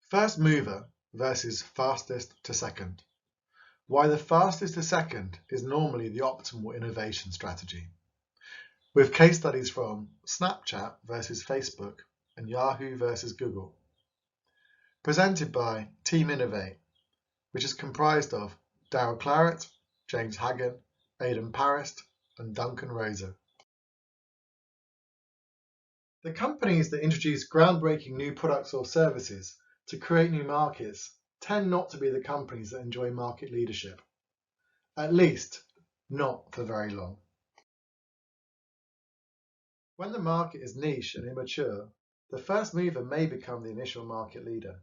First mover versus fastest to second. Why the fastest to second is normally the optimal innovation strategy. With case studies from Snapchat versus Facebook and Yahoo versus Google. Presented by Team Innovate, which is comprised of Daryl Claret, James Hagan, Aidan Parist, and Duncan Rosa. The companies that introduce groundbreaking new products or services to create new markets tend not to be the companies that enjoy market leadership, at least not for very long. When the market is niche and immature, the first mover may become the initial market leader,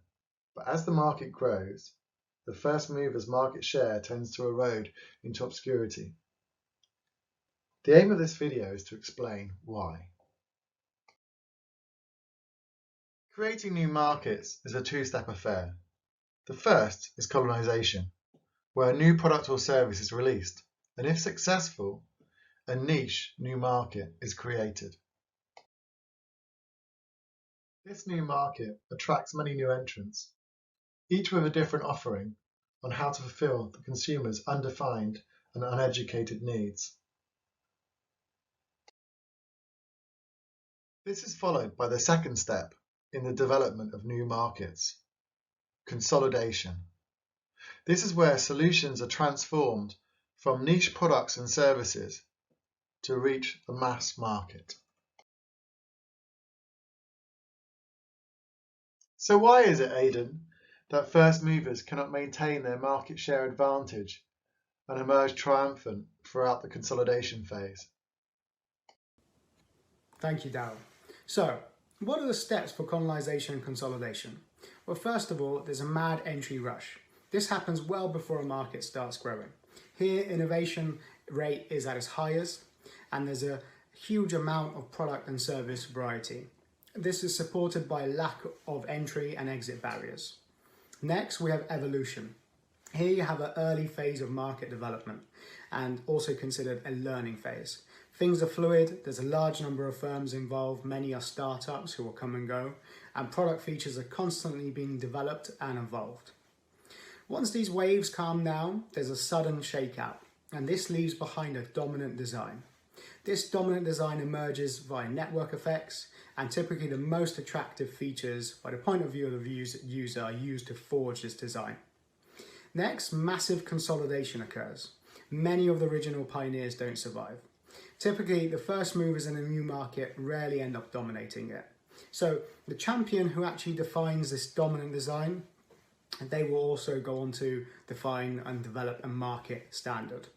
but as the market grows, the first mover's market share tends to erode into obscurity. The aim of this video is to explain why. Creating new markets is a two-step affair. The first is colonization, where a new product or service is released, and if successful, a niche new market is created. This new market attracts many new entrants, each with a different offering on how to fulfill the consumer's undefined and uneducated needs. This is followed by the second step in the development of new markets, consolidation. This is where solutions are transformed from niche products and services to reach the mass market. So why is it, Aidan, that first movers cannot maintain their market share advantage and emerge triumphant throughout the consolidation phase? Thank you, Daryl. So, what are the steps for colonization and consolidation? Well, first of all, there's a mad entry rush. This happens well before a market starts growing. Here, innovation rate is at its highest, and there's a huge amount of product and service variety. This is supported by lack of entry and exit barriers. Next, we have evolution. Here you have an early phase of market development and also considered a learning phase. Things are fluid, there's a large number of firms involved, many are startups who will come and go, and product features are constantly being developed and evolved. Once these waves calm down, there's a sudden shakeout, and this leaves behind a dominant design. This dominant design emerges via network effects, and typically the most attractive features by the point of view of the user are used to forge this design. Next, massive consolidation occurs. Many of the original pioneers don't survive. Typically, the first movers in a new market rarely end up dominating it. So the champion who actually defines this dominant design, they will also go on to define and develop a market standard.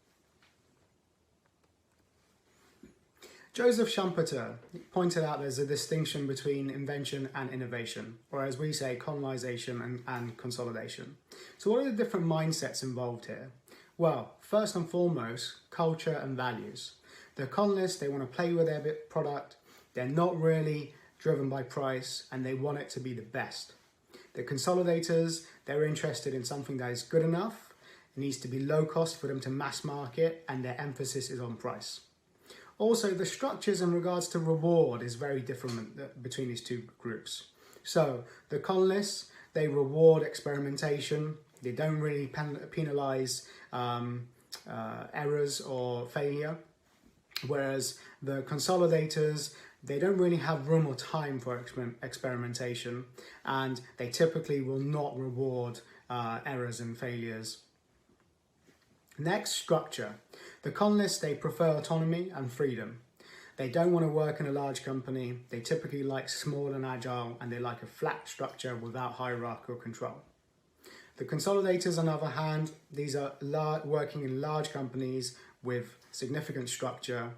Joseph Schumpeter pointed out there's a distinction between invention and innovation, or as we say, colonization and consolidation. So what are the different mindsets involved here? Well, first and foremost, culture and values. The colonists, they want to play with their product, they're not really driven by price, and they want it to be the best. The consolidators, they're interested in something that is good enough, it needs to be low cost for them to mass market, and their emphasis is on price. Also, the structures in regards to reward is very different between these two groups. So, the colonists, they reward experimentation, they don't really penalize errors or failure. Whereas the consolidators, they don't really have room or time for experimentation, and they typically will not reward errors and failures. Next, structure. The colonists, they prefer autonomy and freedom. They don't want to work in a large company. They typically like small and agile, and they like a flat structure without hierarchical control. The consolidators, on the other hand, these are working in large companies with significant structure,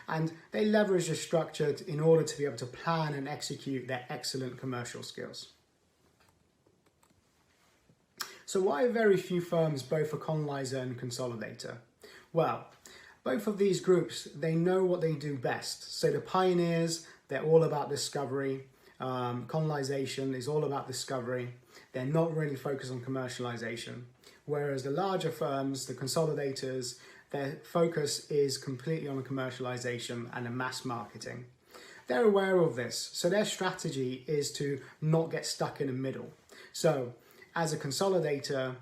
and they leverage the structure in order to be able to plan and execute their excellent commercial skills. So why are very few firms both a colonizer and consolidator? Well, both of these groups, they know what they do best. So the pioneers, they're all about discovery. Colonization is all about discovery. They're not really focused on commercialization. Whereas the larger firms, the consolidators, their focus is completely on the commercialization and the mass marketing. They're aware of this, so their strategy is to not get stuck in the middle. So as a consolidator,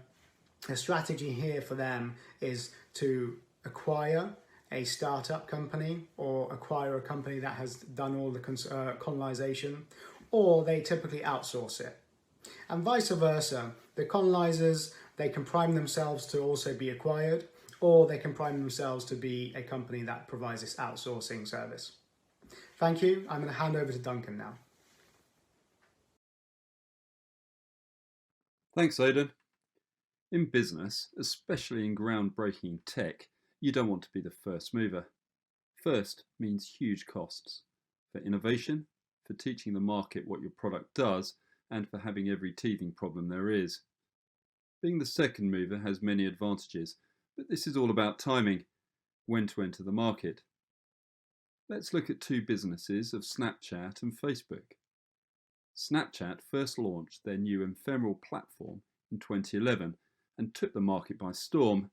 the strategy here for them is to acquire a startup company or acquire a company that has done all the colonization, or they typically outsource it. And vice versa, the colonizers, they can prime themselves to also be acquired, or they can prime themselves to be a company that provides this outsourcing service. Thank you. I'm going to hand over to Duncan now. Thanks, Aidan. In business, especially in groundbreaking tech, you don't want to be the first mover. First means huge costs for innovation, for teaching the market what your product does, and for having every teething problem there is. Being the second mover has many advantages, but this is all about timing, when to enter the market. Let's look at two businesses of Snapchat and Facebook. Snapchat first launched their new ephemeral platform in 2011 and took the market by storm.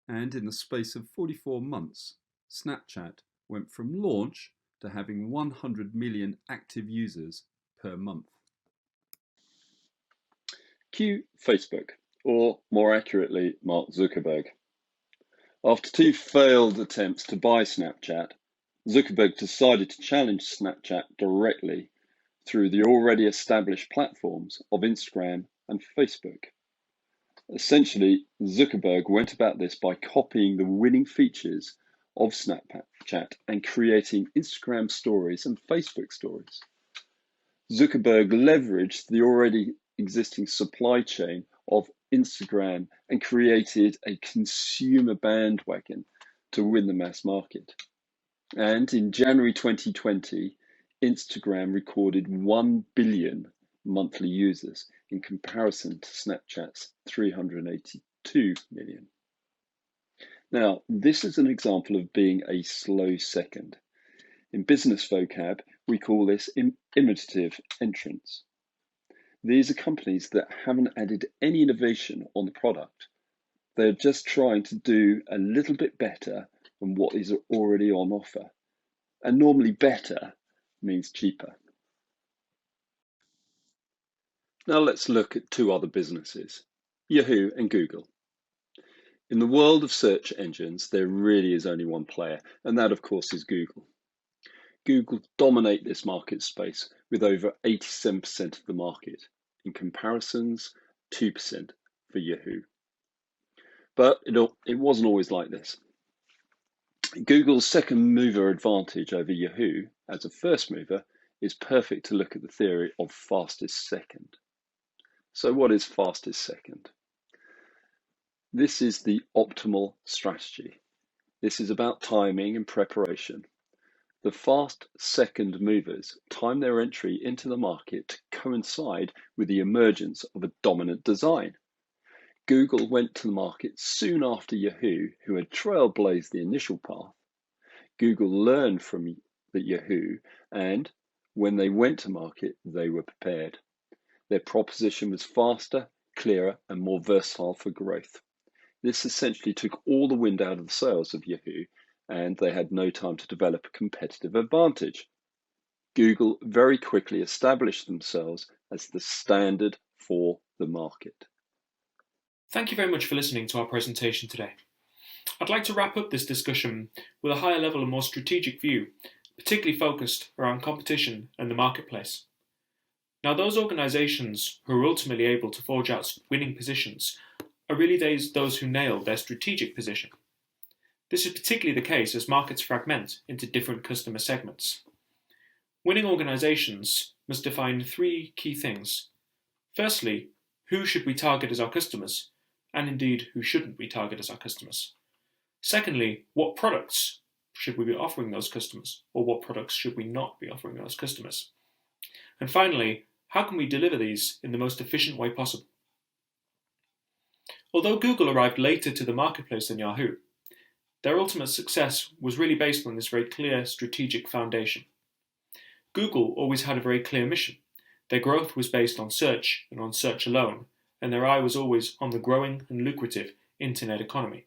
And in the space of 44 months, Snapchat went from launch to having 100 million active users per month. Cue Facebook, or more accurately, Mark Zuckerberg. After two failed attempts to buy Snapchat, Zuckerberg decided to challenge Snapchat directly through the already established platforms of Instagram and Facebook. Essentially, Zuckerberg went about this by copying the winning features of Snapchat and creating Instagram stories and Facebook stories. Zuckerberg leveraged the already existing supply chain of Instagram and created a consumer bandwagon to win the mass market. And in January 2020, Instagram recorded 1 billion monthly users in comparison to Snapchat's 382 million. Now, this is an example of being a slow second. In business vocab, we call this imitative entrance. These are companies that haven't added any innovation on the product. They're just trying to do a little bit better than what is already on offer. And normally better means cheaper. Now let's look at two other businesses, Yahoo and Google. In the world of search engines, there really is only one player, and that of course is Google. Google dominate this market space with over 87% of the market. In comparisons, 2% for Yahoo. But it wasn't always like this. Google's second mover advantage over Yahoo as a first mover is perfect to look at the theory of fastest second. So what is fastest second? This is the optimal strategy. This is about timing and preparation. The fast second movers time their entry into the market to coincide with the emergence of a dominant design. Google went to the market soon after Yahoo, who had trailblazed the initial path. Google learned from the Yahoo, and when they went to market, they were prepared. Their proposition was faster, clearer, and more versatile for growth. This essentially took all the wind out of the sails of Yahoo, and they had no time to develop a competitive advantage. Google very quickly established themselves as the standard for the market. Thank you very much for listening to our presentation today. I'd like to wrap up this discussion with a higher level and more strategic view, particularly focused around competition and the marketplace. Now, those organisations who are ultimately able to forge out winning positions are really those who nail their strategic position. This is particularly the case as markets fragment into different customer segments. Winning organisations must define three key things. Firstly, who should we target as our customers, and indeed who shouldn't we target as our customers? Secondly, what products should we be offering those customers, or what products should we not be offering those customers? And finally, how can we deliver these in the most efficient way possible? Although Google arrived later to the marketplace than Yahoo, their ultimate success was really based on this very clear strategic foundation. Google always had a very clear mission. Their growth was based on search and on search alone, and their eye was always on the growing and lucrative internet economy.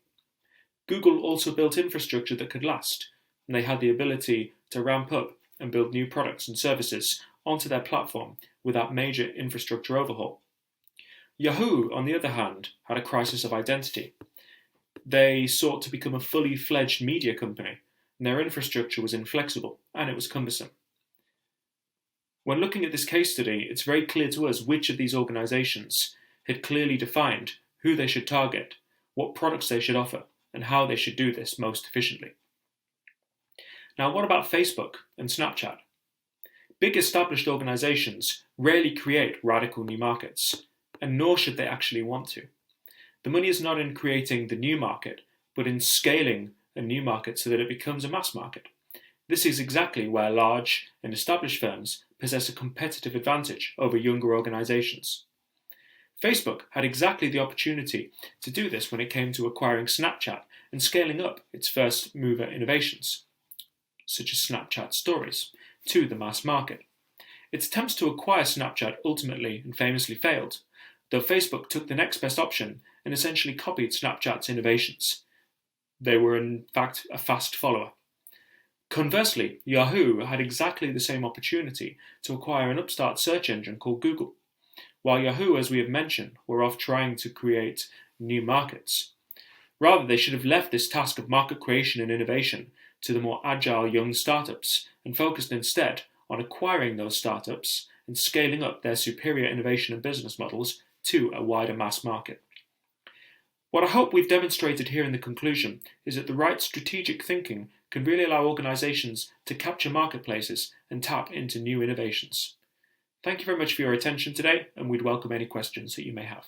Google also built infrastructure that could last, and they had the ability to ramp up and build new products and services onto their platform without major infrastructure overhaul. Yahoo, on the other hand, had a crisis of identity. They sought to become a fully fledged media company, and their infrastructure was inflexible and it was cumbersome. When looking at this case study, it's very clear to us which of these organizations had clearly defined who they should target, what products they should offer, and how they should do this most efficiently. Now, what about Facebook and Snapchat? Big established organizations rarely create radical new markets, and nor should they actually want to. The money is not in creating the new market, but in scaling a new market so that it becomes a mass market. This is exactly where large and established firms possess a competitive advantage over younger organizations. Facebook had exactly the opportunity to do this when it came to acquiring Snapchat and scaling up its first mover innovations, such as Snapchat Stories, to the mass market. Its attempts to acquire Snapchat ultimately and famously failed, though Facebook took the next best option and essentially copied Snapchat's innovations. They were in fact a fast follower. Conversely, Yahoo had exactly the same opportunity to acquire an upstart search engine called Google. While Yahoo, as we have mentioned, were off trying to create new markets. Rather, they should have left this task of market creation and innovation to the more agile young startups and focused instead on acquiring those startups and scaling up their superior innovation and business models to a wider mass market. What I hope we've demonstrated here in the conclusion is that the right strategic thinking can really allow organizations to capture marketplaces and tap into new innovations. Thank you very much for your attention today, and we'd welcome any questions that you may have.